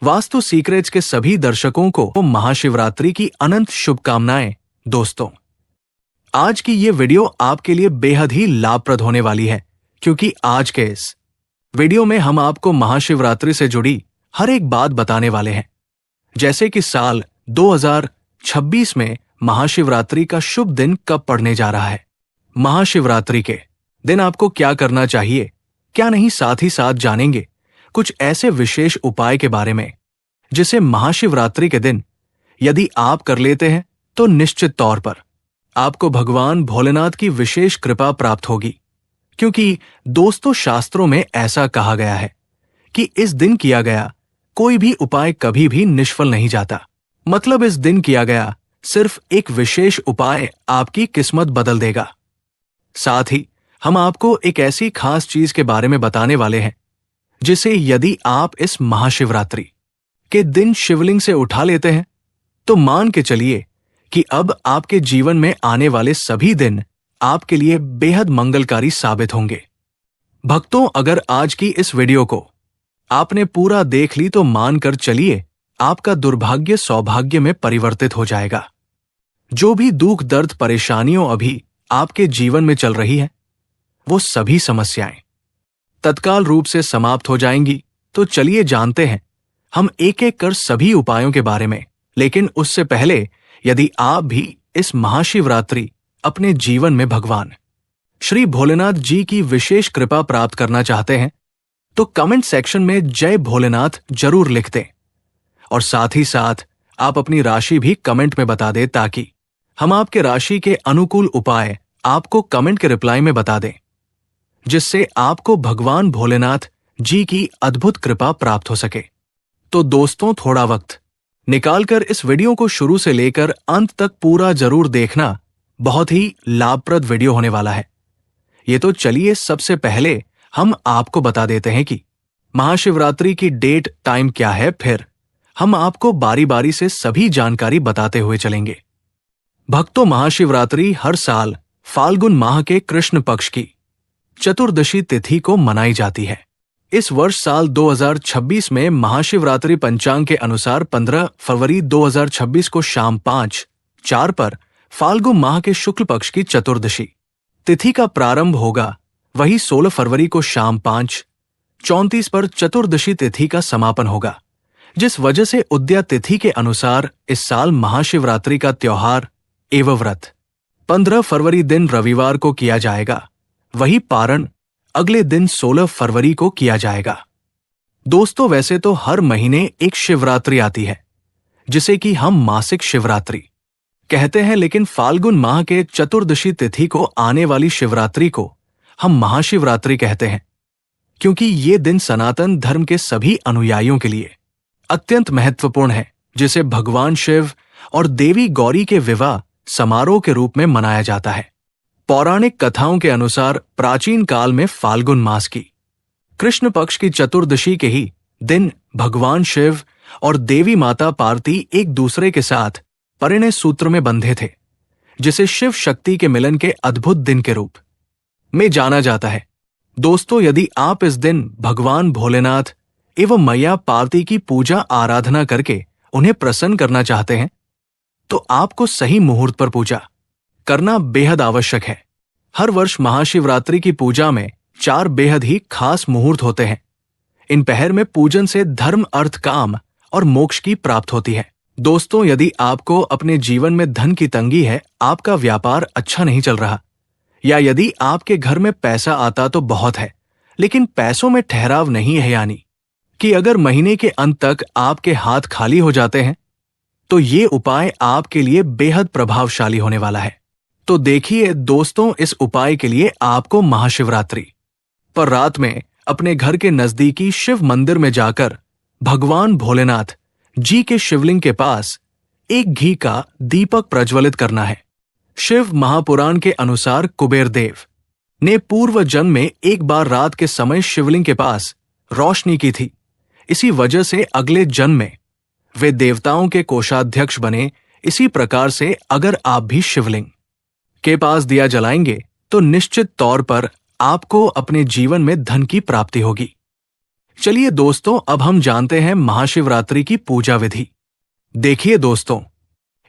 Vastu secrets के सभी दर्शकों को महाशिवरात्रि की अनंत शुभकामनाएं। दोस्तों, आज की ये वीडियो आपके लिए बेहद ही लाभप्रद होने वाली है, क्योंकि आज के इस वीडियो में हम आपको महाशिवरात्रि से जुड़ी हर एक बात बताने वाले हैं। जैसे कि साल 2026 में महाशिवरात्रि का शुभ दिन कब पड़ने जा रहा है, महाशिवरात्रि के दिन आपको क्या करना चाहिए, क्या नहीं, साथ ही साथ जानेंगे कुछ ऐसे विशेष उपाय के बारे में जिसे महाशिवरात्रि के दिन यदि आप कर लेते हैं तो निश्चित तौर पर आपको भगवान भोलेनाथ की विशेष कृपा प्राप्त होगी। क्योंकि दोस्तों, शास्त्रों में ऐसा कहा गया है कि इस दिन किया गया कोई भी उपाय कभी भी निष्फल नहीं जाता। मतलब इस दिन किया गया सिर्फ एक विशेष उपाय आपकी किस्मत बदल देगा। साथ ही हम आपको एक ऐसी खास चीज के बारे में बताने वाले हैं जिसे यदि आप इस महाशिवरात्रि के दिन शिवलिंग से उठा लेते हैं तो मान के चलिए कि अब आपके जीवन में आने वाले सभी दिन आपके लिए बेहद मंगलकारी साबित होंगे। भक्तों, अगर आज की इस वीडियो को आपने पूरा देख ली तो मानकर चलिए आपका दुर्भाग्य सौभाग्य में परिवर्तित हो जाएगा। जो भी दुख दर्द परेशानियों अभी आपके जीवन में चल रही है, वो सभी समस्याएं तत्काल रूप से समाप्त हो जाएंगी। तो चलिए जानते हैं हम एक एक कर सभी उपायों के बारे में। लेकिन उससे पहले यदि आप भी इस महाशिवरात्रि अपने जीवन में भगवान श्री भोलेनाथ जी की विशेष कृपा प्राप्त करना चाहते हैं तो कमेंट सेक्शन में जय भोलेनाथ जरूर लिख दें, और साथ ही साथ आप अपनी राशि भी कमेंट में बता दें ताकि हम आपके राशि के अनुकूल उपाय आपको कमेंट के रिप्लाई में बता दें, जिससे आपको भगवान भोलेनाथ जी की अद्भुत कृपा प्राप्त हो सके। तो दोस्तों, थोड़ा वक्त निकालकर इस वीडियो को शुरू से लेकर अंत तक पूरा जरूर देखना। बहुत ही लाभप्रद वीडियो होने वाला है ये। तो चलिए सबसे पहले हम आपको बता देते हैं कि महाशिवरात्रि की डेट टाइम क्या है, फिर हम आपको बारी बारी से सभी जानकारी बताते हुए चलेंगे। भक्तों, महाशिवरात्रि हर साल फाल्गुन माह के कृष्ण पक्ष की चतुर्दशी तिथि को मनाई जाती है। इस वर्ष साल 2026 में महाशिवरात्रि पंचांग के अनुसार 15 फरवरी 2026 को शाम 5:04 पर फाल्गुन माह के शुक्ल पक्ष की चतुर्दशी तिथि का प्रारंभ होगा। वही 16 फरवरी को शाम 5:34 पर चतुर्दशी तिथि का समापन होगा, जिस वजह से उदया तिथि के अनुसार इस साल महाशिवरात्रि का त्योहार एवं व्रत 15 फरवरी दिन रविवार को किया जाएगा। वही पारण अगले दिन 16 फरवरी को किया जाएगा। दोस्तों, वैसे तो हर महीने एक शिवरात्रि आती है जिसे कि हम मासिक शिवरात्रि कहते हैं, लेकिन फाल्गुन माह के चतुर्दशी तिथि को आने वाली शिवरात्रि को हम महाशिवरात्रि कहते हैं, क्योंकि ये दिन सनातन धर्म के सभी अनुयायियों के लिए अत्यंत महत्वपूर्ण है, जिसे भगवान शिव और देवी गौरी के विवाह समारोह के रूप में मनाया जाता है। पौराणिक कथाओं के अनुसार प्राचीन काल में फाल्गुन मास की कृष्ण पक्ष की चतुर्दशी के ही दिन भगवान शिव और देवी माता पार्वती एक दूसरे के साथ परिणय सूत्र में बंधे थे, जिसे शिव शक्ति के मिलन के अद्भुत दिन के रूप में जाना जाता है। दोस्तों, यदि आप इस दिन भगवान भोलेनाथ एवं मैया पार्वती की पूजा आराधना करके उन्हें प्रसन्न करना चाहते हैं तो आपको सही मुहूर्त पर पूजा करना बेहद आवश्यक है। हर वर्ष महाशिवरात्रि की पूजा में 4 बेहद ही खास मुहूर्त होते हैं। इन पहर में पूजन से धर्म, अर्थ, काम और मोक्ष की प्राप्त होती है। दोस्तों, यदि आपको अपने जीवन में धन की तंगी है, आपका व्यापार अच्छा नहीं चल रहा, या यदि आपके घर में पैसा आता तो बहुत है लेकिन पैसों में ठहराव नहीं है, यानी कि अगर महीने के अंत तक आपके हाथ खाली हो जाते हैं, तो ये उपाय आपके लिए बेहद प्रभावशाली होने वाला है। तो देखिए दोस्तों, इस उपाय के लिए आपको महाशिवरात्रि पर रात में अपने घर के नजदीकी शिव मंदिर में जाकर भगवान भोलेनाथ जी के शिवलिंग के पास एक घी का दीपक प्रज्वलित करना है। शिव महापुराण के अनुसार कुबेर देव ने पूर्व जन्म में एक बार रात के समय शिवलिंग के पास रोशनी की थी। इसी वजह से अगले जन्म में वे देवताओं के कोषाध्यक्ष बने। इसी प्रकार से अगर आप भी शिवलिंग के पास दिया जलाएंगे तो निश्चित तौर पर आपको अपने जीवन में धन की प्राप्ति होगी। चलिए दोस्तों, अब हम जानते हैं महाशिवरात्रि की पूजा विधि। देखिए दोस्तों,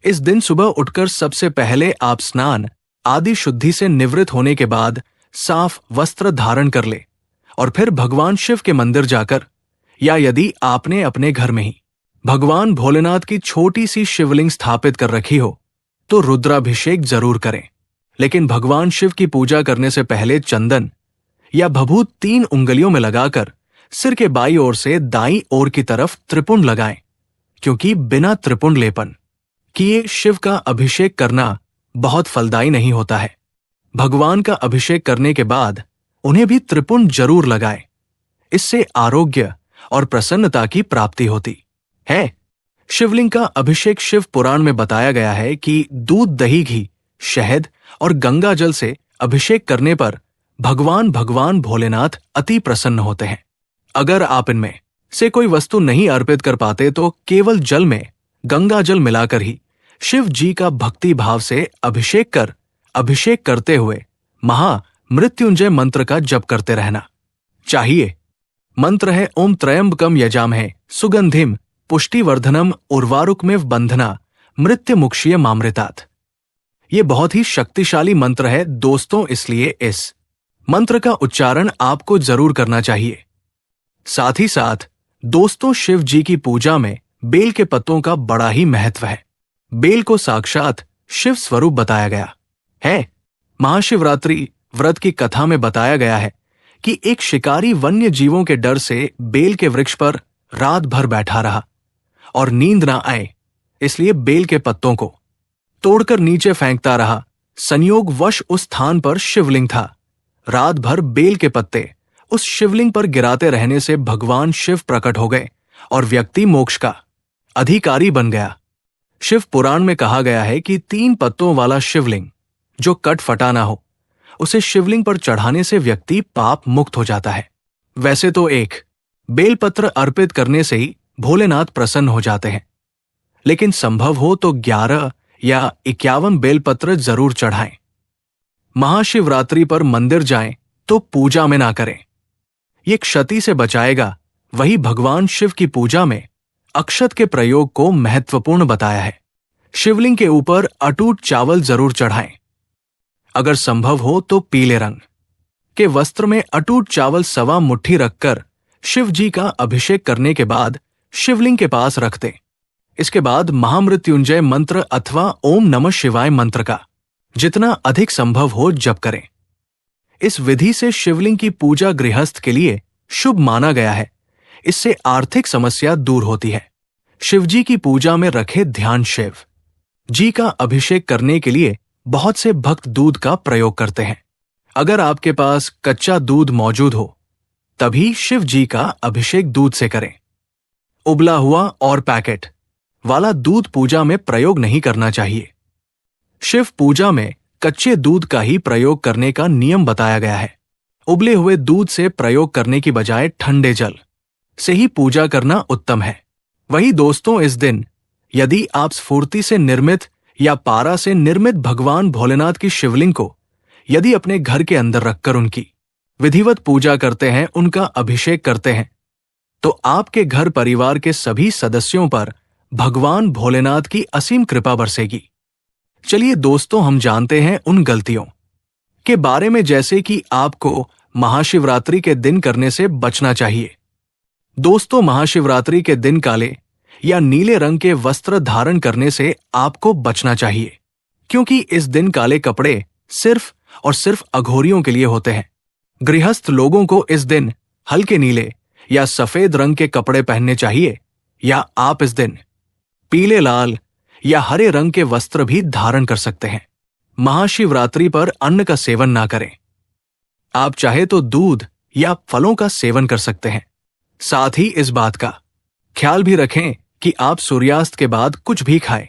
इस दिन सुबह उठकर सबसे पहले आप स्नान आदि शुद्धि से निवृत्त होने के बाद साफ वस्त्र धारण कर ले और फिर भगवान शिव के मंदिर जाकर, या यदि आपने अपने घर में ही भगवान भोलेनाथ की छोटी सी शिवलिंग स्थापित कर रखी हो तो रुद्राभिषेक जरूर करें। लेकिन भगवान शिव की पूजा करने से पहले चंदन या भभूत 3 उंगलियों में लगाकर सिर के बाईं ओर से दाईं ओर की तरफ त्रिपुंड लगाएं, क्योंकि बिना त्रिपुंड लेपन किए शिव का अभिषेक करना बहुत फलदायी नहीं होता है। भगवान का अभिषेक करने के बाद उन्हें भी त्रिपुंड जरूर लगाएं। इससे आरोग्य और प्रसन्नता की प्राप्ति होती है। शिवलिंग का अभिषेक शिव पुराण में बताया गया है कि दूध, दही, घी, शहद और गंगा जल से अभिषेक करने पर भगवान भोलेनाथ अति प्रसन्न होते हैं। अगर आप इनमें से कोई वस्तु नहीं अर्पित कर पाते तो केवल जल में गंगा जल मिलाकर ही शिव जी का भक्ति भाव से अभिषेक करते हुए महामृत्युंजय मंत्र का जप करते रहना चाहिए। मंत्र है ओम त्रयंबकम यजामहे सुगंधिम पुष्टिवर्धनम उर्वारुकमेव बंधना मृत्युमुक्षीय मामृतात्। ये बहुत ही शक्तिशाली मंत्र है दोस्तों, इसलिए इस मंत्र का उच्चारण आपको जरूर करना चाहिए। साथ ही साथ दोस्तों, शिव जी की पूजा में बेल के पत्तों का बड़ा ही महत्व है। बेल को साक्षात शिव स्वरूप बताया गया है। महाशिवरात्रि व्रत की कथा में बताया गया है कि एक शिकारी वन्य जीवों के डर से बेल के वृक्ष पर रात भर बैठा रहा और नींद ना आए, इसलिए बेल के पत्तों को तोड़कर नीचे फेंकता रहा। संयोगवश उस स्थान पर शिवलिंग था। रात भर बेल के पत्ते उस शिवलिंग पर गिराते रहने से भगवान शिव प्रकट हो गए और व्यक्ति मोक्ष का अधिकारी बन गया। शिव पुराण में कहा गया है कि 3 पत्तों वाला शिवलिंग जो कट फटा ना हो, उसे शिवलिंग पर चढ़ाने से व्यक्ति पाप मुक्त हो जाता है। वैसे तो एक बेलपत्र अर्पित करने से ही भोलेनाथ प्रसन्न हो जाते हैं, लेकिन संभव हो तो 11 या 51 बेलपत्र जरूर चढ़ाएं। महाशिवरात्रि पर मंदिर जाएं तो पूजा में ना करें, ये क्षति से बचाएगा। वही भगवान शिव की पूजा में अक्षत के प्रयोग को महत्वपूर्ण बताया है। शिवलिंग के ऊपर अटूट चावल जरूर चढ़ाएं। अगर संभव हो तो पीले रंग के वस्त्र में अटूट चावल 1.25 मुट्ठी रखकर शिव जी का अभिषेक करने के बाद शिवलिंग के पास रख दें। इसके बाद महामृत्युंजय मंत्र अथवा ओम नमः शिवाय मंत्र का जितना अधिक संभव हो जप करें। इस विधि से शिवलिंग की पूजा गृहस्थ के लिए शुभ माना गया है। इससे आर्थिक समस्या दूर होती है। शिवजी की पूजा में रखे ध्यान। शिव जी का अभिषेक करने के लिए बहुत से भक्त दूध का प्रयोग करते हैं। अगर आपके पास कच्चा दूध मौजूद हो तभी शिव जी का अभिषेक दूध से करें। उबला हुआ और पैकेट वाला दूध पूजा में प्रयोग नहीं करना चाहिए। शिव पूजा में कच्चे दूध का ही प्रयोग करने का नियम बताया गया है। उबले हुए दूध से प्रयोग करने की बजाय ठंडे जल से ही पूजा करना उत्तम है। वही दोस्तों, इस दिन यदि आप स्फूर्ति से निर्मित या पारा से निर्मित भगवान भोलेनाथ की शिवलिंग को यदि अपने घर के अंदर रखकर उनकी विधिवत पूजा करते हैं, उनका अभिषेक करते हैं, तो आपके घर परिवार के सभी सदस्यों पर भगवान भोलेनाथ की असीम कृपा बरसेगी। चलिए दोस्तों, हम जानते हैं उन गलतियों के बारे में जैसे कि आपको महाशिवरात्रि के दिन करने से बचना चाहिए। दोस्तों, महाशिवरात्रि के दिन काले या नीले रंग के वस्त्र धारण करने से आपको बचना चाहिए, क्योंकि इस दिन काले कपड़े सिर्फ और सिर्फ अघोरियों के लिए होते हैं। गृहस्थ लोगों को इस दिन हल्के नीले या सफेद रंग के कपड़े पहनने चाहिए, या आप इस दिन पीले, लाल या हरे रंग के वस्त्र भी धारण कर सकते हैं। महाशिवरात्रि पर अन्न का सेवन ना करें। आप चाहे तो दूध या फलों का सेवन कर सकते हैं। साथ ही इस बात का ख्याल भी रखें कि आप सूर्यास्त के बाद कुछ भी खाएं।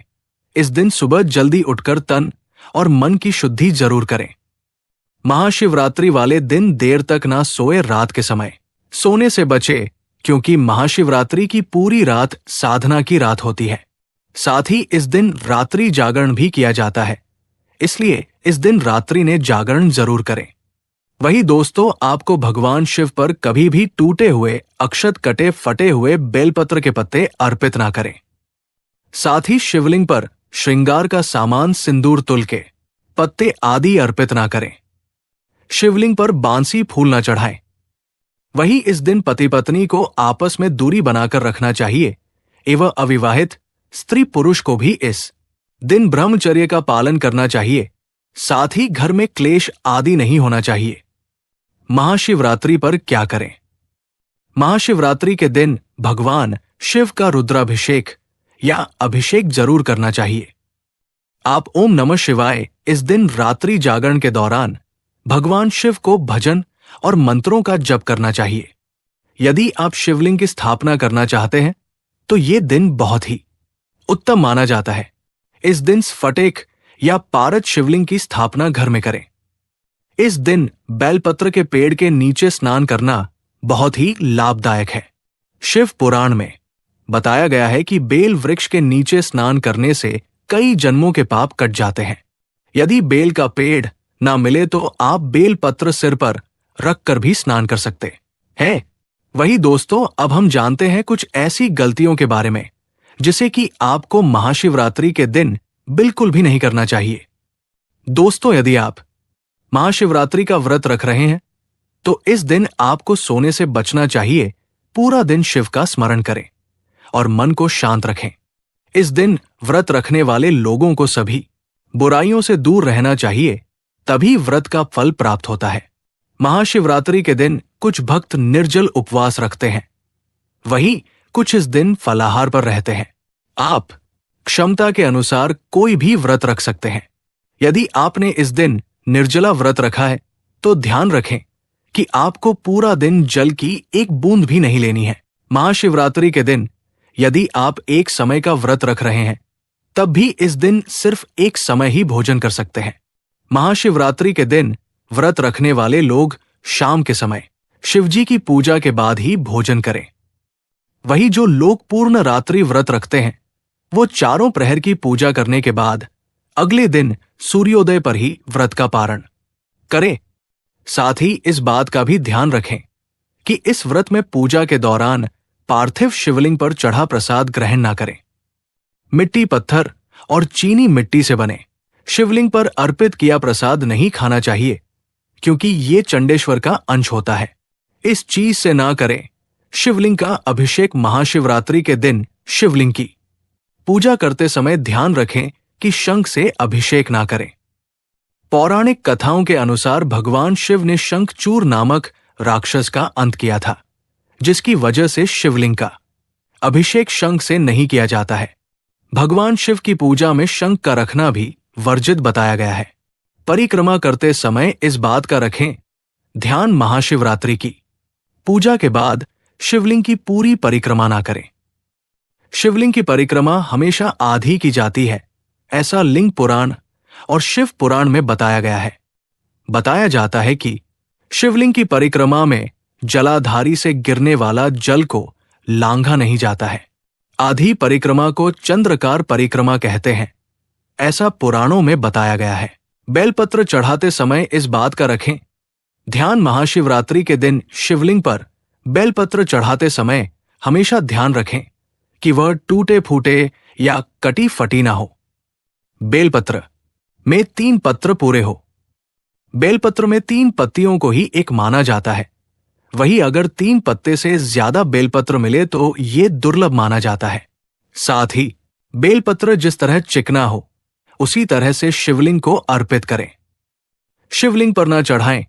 इस दिन सुबह जल्दी उठकर तन और मन की शुद्धि जरूर करें। महाशिवरात्रि वाले दिन देर तक ना सोए। रात के समय सोने से बचे, क्योंकि महाशिवरात्रि की पूरी रात साधना की रात होती है। साथ ही इस दिन रात्रि जागरण भी किया जाता है, इसलिए इस दिन रात्रि ने जागरण जरूर करें। वही दोस्तों, आपको भगवान शिव पर कभी भी टूटे हुए, अक्षत कटे फटे हुए बेलपत्र के पत्ते अर्पित ना करें। साथ ही शिवलिंग पर श्रृंगार का सामान, सिंदूर, तुल के पत्ते आदि अर्पित ना करें। शिवलिंग पर बांसी फूल ना चढ़ाएं। वही इस दिन पति पत्नी को आपस में दूरी बनाकर रखना चाहिए एवं अविवाहित स्त्री पुरुष को भी इस दिन ब्रह्मचर्य का पालन करना चाहिए। साथ ही घर में क्लेश आदि नहीं होना चाहिए। महाशिवरात्रि पर क्या करें? महाशिवरात्रि के दिन भगवान शिव का रुद्राभिषेक या अभिषेक जरूर करना चाहिए। आप ओम नमः शिवाय इस दिन रात्रि जागरण के दौरान भगवान शिव को भजन और मंत्रों का जप करना चाहिए। यदि आप शिवलिंग की स्थापना करना चाहते हैं तो ये दिन बहुत ही उत्तम माना जाता है। इस दिन स्फटिक या पारद शिवलिंग की स्थापना घर में करें। इस दिन बेलपत्र के पेड़ के नीचे स्नान करना बहुत ही लाभदायक है। शिव पुराण में बताया गया है कि बेल वृक्ष के नीचे स्नान करने से कई जन्मों के पाप कट जाते हैं। यदि बेल का पेड़ ना मिले तो आप बेल पत्र सिर पर रखकर भी स्नान कर सकते हैं। वही दोस्तों, अब हम जानते हैं कुछ ऐसी गलतियों के बारे में जिसे कि आपको महाशिवरात्रि के दिन बिल्कुल भी नहीं करना चाहिए। दोस्तों, यदि आप महाशिवरात्रि का व्रत रख रहे हैं तो इस दिन आपको सोने से बचना चाहिए। पूरा दिन शिव का स्मरण करें और मन को शांत रखें। इस दिन व्रत रखने वाले लोगों को सभी बुराइयों से दूर रहना चाहिए, तभी व्रत का फल प्राप्त होता है। महाशिवरात्रि के दिन कुछ भक्त निर्जल उपवास रखते हैं, वही कुछ इस दिन फलाहार पर रहते हैं। आप क्षमता के अनुसार कोई भी व्रत रख सकते हैं। यदि आपने इस दिन निर्जला व्रत रखा है तो ध्यान रखें कि आपको पूरा दिन जल की एक बूंद भी नहीं लेनी है। महाशिवरात्रि के दिन यदि आप एक समय का व्रत रख रहे हैं तब भी इस दिन सिर्फ एक समय ही भोजन कर सकते हैं। महाशिवरात्रि के दिन व्रत रखने वाले लोग शाम के समय शिवजी की पूजा के बाद ही भोजन करें। वही जो लोग पूर्ण रात्रि व्रत रखते हैं वो चारों प्रहर की पूजा करने के बाद अगले दिन सूर्योदय पर ही व्रत का पारण करें। साथ ही इस बात का भी ध्यान रखें कि इस व्रत में पूजा के दौरान पार्थिव शिवलिंग पर चढ़ा प्रसाद ग्रहण ना करें। मिट्टी, पत्थर और चीनी मिट्टी से बने शिवलिंग पर अर्पित किया प्रसाद नहीं खाना चाहिए, क्योंकि ये चंडेश्वर का अंश होता है। इस चीज से ना करें। शिवलिंग का अभिषेक महाशिवरात्रि के दिन शिवलिंग की पूजा करते समय ध्यान रखें कि शंख से अभिषेक ना करें। पौराणिक कथाओं के अनुसार भगवान शिव ने शंखचूर नामक राक्षस का अंत किया था, जिसकी वजह से शिवलिंग का अभिषेक शंख से नहीं किया जाता है। भगवान शिव की पूजा में शंख का रखना भी वर्जित बताया गया है। परिक्रमा करते समय इस बात का रखें ध्यान, महाशिवरात्रि की पूजा के बाद शिवलिंग की पूरी परिक्रमा ना करें। शिवलिंग की परिक्रमा हमेशा आधी की जाती है, ऐसा लिंग पुराण और शिव पुराण में बताया गया है। बताया जाता है कि शिवलिंग की परिक्रमा में जलाधारी से गिरने वाला जल को लांघा नहीं जाता है। आधी परिक्रमा को चंद्रकार परिक्रमा कहते हैं, ऐसा पुराणों में बताया गया है। बेलपत्र चढ़ाते समय इस बात का रखें ध्यान, महाशिवरात्रि के दिन शिवलिंग पर बेलपत्र चढ़ाते समय हमेशा ध्यान रखें कि वह टूटे फूटे या कटी फटी ना हो। बेलपत्र में 3 पत्र पूरे हो। बेलपत्र में 3 पत्तियों को ही एक माना जाता है। वही अगर 3 पत्ते से ज्यादा बेलपत्र मिले तो ये दुर्लभ माना जाता है। साथ ही बेलपत्र जिस तरह चिकना हो उसी तरह से शिवलिंग को अर्पित करें। शिवलिंग पर ना चढ़ाएं।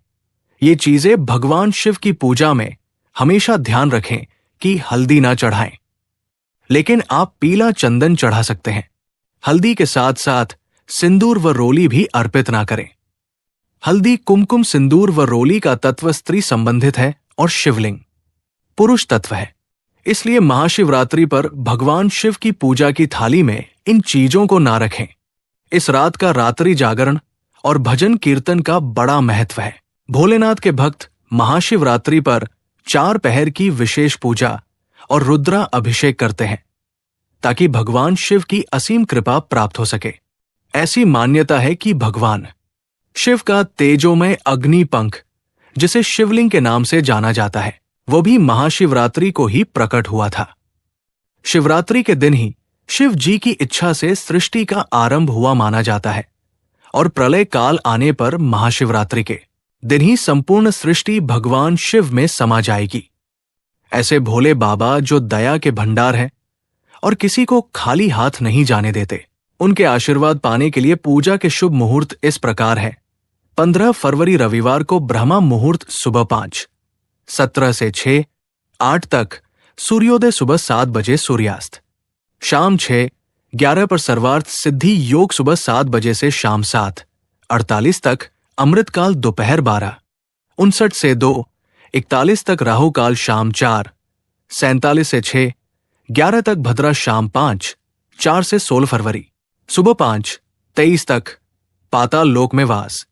ये चीजें भगवान शिव की पूजा में हमेशा ध्यान रखें कि हल्दी ना चढ़ाएं, लेकिन आप पीला चंदन चढ़ा सकते हैं। हल्दी के साथ साथ सिंदूर व रोली भी अर्पित ना करें। हल्दी, कुमकुम, सिंदूर व रोली का तत्व स्त्री संबंधित है और शिवलिंग पुरुष तत्व है। इसलिए महाशिवरात्रि पर भगवान शिव की पूजा की थाली में इन चीजों को ना रखें। इस रात का रात्रि जागरण और भजन कीर्तन का बड़ा महत्व है। भोलेनाथ के भक्त महाशिवरात्रि पर 4 पहर की विशेष पूजा और रुद्रा अभिषेक करते हैं ताकि भगवान शिव की असीम कृपा प्राप्त हो सके। ऐसी मान्यता है कि भगवान शिव का तेजोमय अग्नि पंख जिसे शिवलिंग के नाम से जाना जाता है, वो भी महाशिवरात्रि को ही प्रकट हुआ था। शिवरात्रि के दिन ही शिव जी की इच्छा से सृष्टि का आरंभ हुआ माना जाता है और प्रलय काल आने पर महाशिवरात्रि के दिन ही संपूर्ण सृष्टि भगवान शिव में समा जाएगी। ऐसे भोले बाबा जो दया के भंडार हैं और किसी को खाली हाथ नहीं जाने देते, उनके आशीर्वाद पाने के लिए पूजा के शुभ मुहूर्त इस प्रकार है। 15 फरवरी रविवार को ब्रह्मा मुहूर्त सुबह 5, 17 से 6, 8 तक सूर्योदय सुबह 7 बजे सूर्यास्त, शाम 6, 11 पर सर्वार्थ सिद्धि योग सुबह 7 बजे से शाम 7, 48 तक अमृतकाल दोपहर 12, 59 से 2, 41 तक राहुकाल शाम 4, 47 से 6, 11 तक भद्रा शाम 5, 4 से 16 फरवरी सुबह 5, 23 तक पाताल लोक में वास।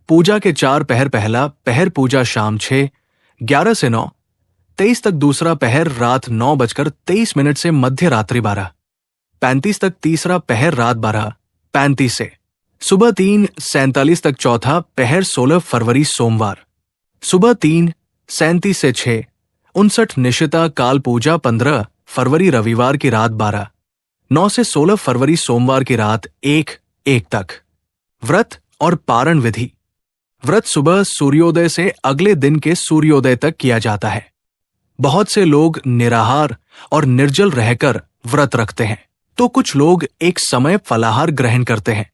पूजा के 4 पहर पहला पहर पूजा शाम 6, 11 से 9, 23 तक दूसरा पहर रात 9:23 से मध्य रात्रि 12, 35 तक तीसरा पहर रात 12:35 से सुबह 3, 47 तक चौथा पहर 16 फरवरी सोमवार सुबह 3, 37 से 6, 59 निशिता काल पूजा 15 फरवरी रविवार की रात 12, 9 से 16 फरवरी सोमवार की रात 1 तक। व्रत और पारण विधि। व्रत सुबह सूर्योदय से अगले दिन के सूर्योदय तक किया जाता है। बहुत से लोग निराहार और निर्जल रहकर व्रत रखते हैं, तो कुछ लोग एक समय फलाहार ग्रहण करते हैं।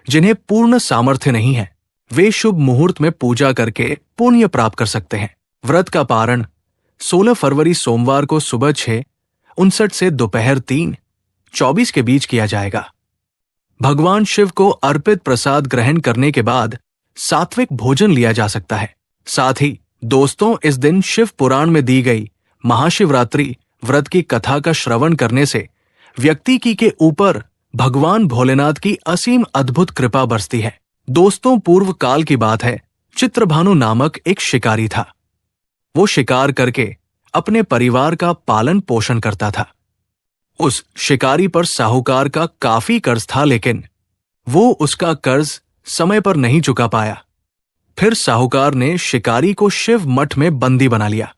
जिन्हें पूर्ण सामर्थ्य नहीं है, वे शुभ मुहूर्त में पूजा करके पुण्य प्राप्त कर सकते हैं। व्रत का पारण 16 फरवरी सोमवार को सुबह 6, 59 से दोपहर 3, 24 के बीच किया जाएगा। भगवान शिव को अर्पित प्रसाद ग्रहण करने के बाद सात्विक भोजन लिया जा सकता है। साथ ही दोस्तों, इस दिन शिव पुराण में दी गई महाशिवरात्रि व्रत की कथा का श्रवण करने से व्यक्ति के ऊपर भगवान भोलेनाथ की असीम अद्भुत कृपा बरसती है। दोस्तों, पूर्व काल की बात है, चित्रभानु नामक एक शिकारी था। वो शिकार करके अपने परिवार का पालन पोषण करता था। उस शिकारी पर साहूकार का काफी कर्ज था, लेकिन वो उसका कर्ज समय पर नहीं चुका पाया। फिर साहूकार ने शिकारी को शिव मठ में बंदी बना लिया।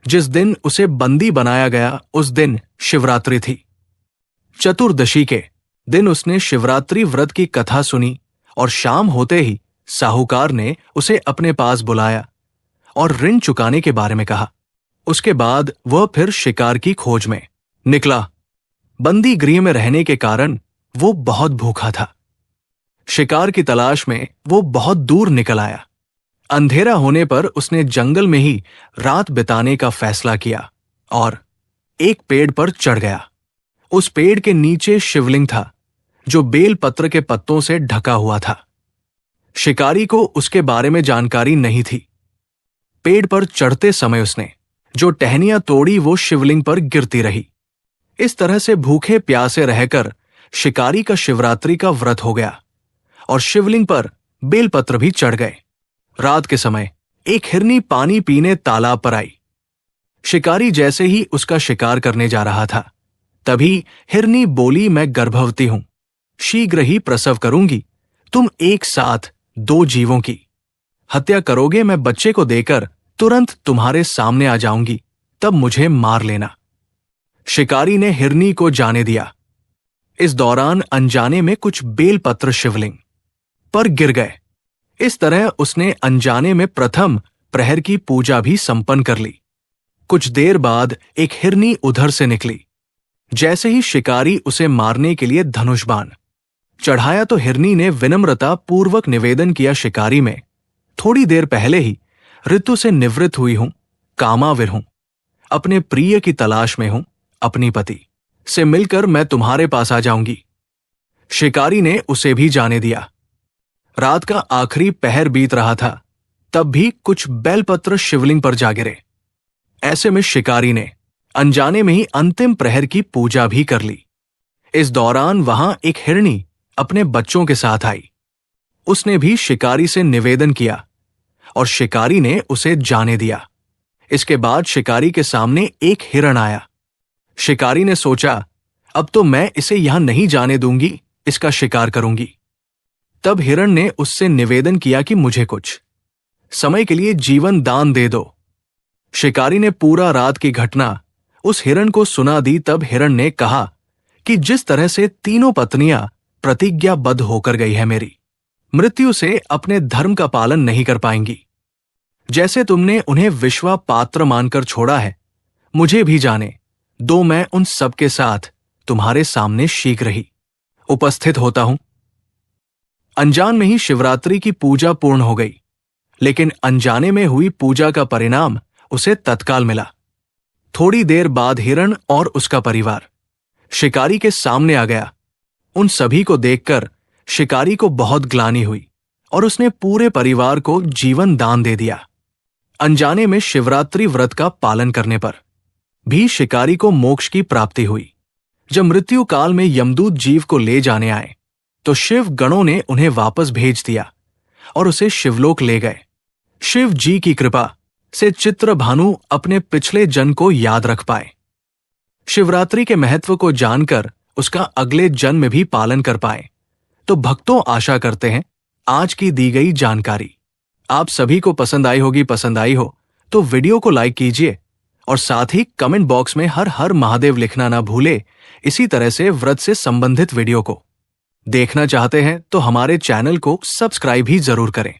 जिस दिन उसे बंदी बनाया गया उस दिन शिवरात्रि थी। चतुर्दशी के दिन उसने शिवरात्रि व्रत की कथा सुनी और शाम होते ही साहूकार ने उसे अपने पास बुलाया और ऋण चुकाने के बारे में कहा। उसके बाद वह फिर शिकार की खोज में निकला। बंदी गृह में रहने के कारण वो बहुत भूखा था। शिकार की तलाश में वो बहुत दूर निकल आया। अंधेरा होने पर उसने जंगल में ही रात बिताने का फैसला किया और एक पेड़ पर चढ़ गया। उस पेड़ के नीचे शिवलिंग था जो बेल पत्र के पत्तों से ढका हुआ था। शिकारी को उसके बारे में जानकारी नहीं थी। पेड़ पर चढ़ते समय उसने जो टहनियां तोड़ी वो शिवलिंग पर गिरती रही। इस तरह से भूखे प्यासे रहकर शिकारी का शिवरात्रि का व्रत हो गया और शिवलिंग पर बेलपत्र भी चढ़ गए। रात के समय एक हिरनी पानी पीने तालाब पर आई। शिकारी जैसे ही उसका शिकार करने जा रहा था, तभी हिरनी बोली, मैं गर्भवती हूं, शीघ्र ही प्रसव करूंगी। तुम एक साथ 2 जीवों की हत्या करोगे। मैं बच्चे को देकर तुरंत तुम्हारे सामने आ जाऊंगी, तब मुझे मार लेना। शिकारी ने हिरनी को जाने दिया। इस दौरान अनजाने में कुछ बेलपत्र शिवलिंग पर गिर गए। इस तरह उसने अनजाने में प्रथम प्रहर की पूजा भी संपन्न कर ली। कुछ देर बाद एक हिरनी उधर से निकली। जैसे ही शिकारी उसे मारने के लिए धनुष बाण चढ़ाया तो हिरनी ने विनम्रता पूर्वक निवेदन किया, शिकारी में थोड़ी देर पहले ही ऋतु से निवृत्त हुई हूं, कामाविर हूं, अपने प्रिय की तलाश में हूं, अपनी पति से मिलकर मैं तुम्हारे पास आ जाऊंगी। शिकारी ने उसे भी जाने दिया। रात का आखिरी पहर बीत रहा था, तब भी कुछ बेलपत्र शिवलिंग पर जा गिरे। ऐसे में शिकारी ने अनजाने में ही अंतिम प्रहर की पूजा भी कर ली। इस दौरान वहां एक हिरनी अपने बच्चों के साथ आई। उसने भी शिकारी से निवेदन किया और शिकारी ने उसे जाने दिया। इसके बाद शिकारी के सामने एक हिरण आया। शिकारी ने सोचा, अब तो मैं इसे यहां नहीं जाने दूंगी, इसका शिकार करूंगी। तब हिरण ने उससे निवेदन किया कि मुझे कुछ समय के लिए जीवन दान दे दो। शिकारी ने पूरा रात की घटना उस हिरण को सुना दी। तब हिरण ने कहा कि जिस तरह से तीनों पत्नियां प्रतिज्ञाबद्ध होकर गई है, मेरी मृत्यु से अपने धर्म का पालन नहीं कर पाएंगी। जैसे तुमने उन्हें विश्वा पात्र मानकर छोड़ा है, मुझे भी जाने दो। मैं उन सबके साथ तुम्हारे सामने शीघ्र ही उपस्थित होता हूं। अनजान में ही शिवरात्रि की पूजा पूर्ण हो गई, लेकिन अनजाने में हुई पूजा का परिणाम उसे तत्काल मिला। थोड़ी देर बाद हिरण और उसका परिवार शिकारी के सामने आ गया। उन सभी को देखकर शिकारी को बहुत ग्लानि हुई और उसने पूरे परिवार को जीवन दान दे दिया। अनजाने में शिवरात्रि व्रत का पालन करने पर भी शिकारी को मोक्ष की प्राप्ति हुई। जब मृत्यु काल में यमदूत जीव को ले जाने आए तो शिव गणों ने उन्हें वापस भेज दिया और उसे शिवलोक ले गए। शिव जी की कृपा से चित्रभानु अपने पिछले जन्म को याद रख पाए, शिवरात्रि के महत्व को जानकर उसका अगले जन्म में भी पालन कर पाए। तो भक्तों, आशा करते हैं आज की दी गई जानकारी आप सभी को पसंद आई होगी। पसंद आई हो तो वीडियो को लाइक कीजिए और साथ ही कमेंट बॉक्स में हर हर महादेव लिखना ना भूले। इसी तरह से व्रत से संबंधित वीडियो को देखना चाहते हैं तो हमारे चैनल को सब्सक्राइब ही जरूर करें।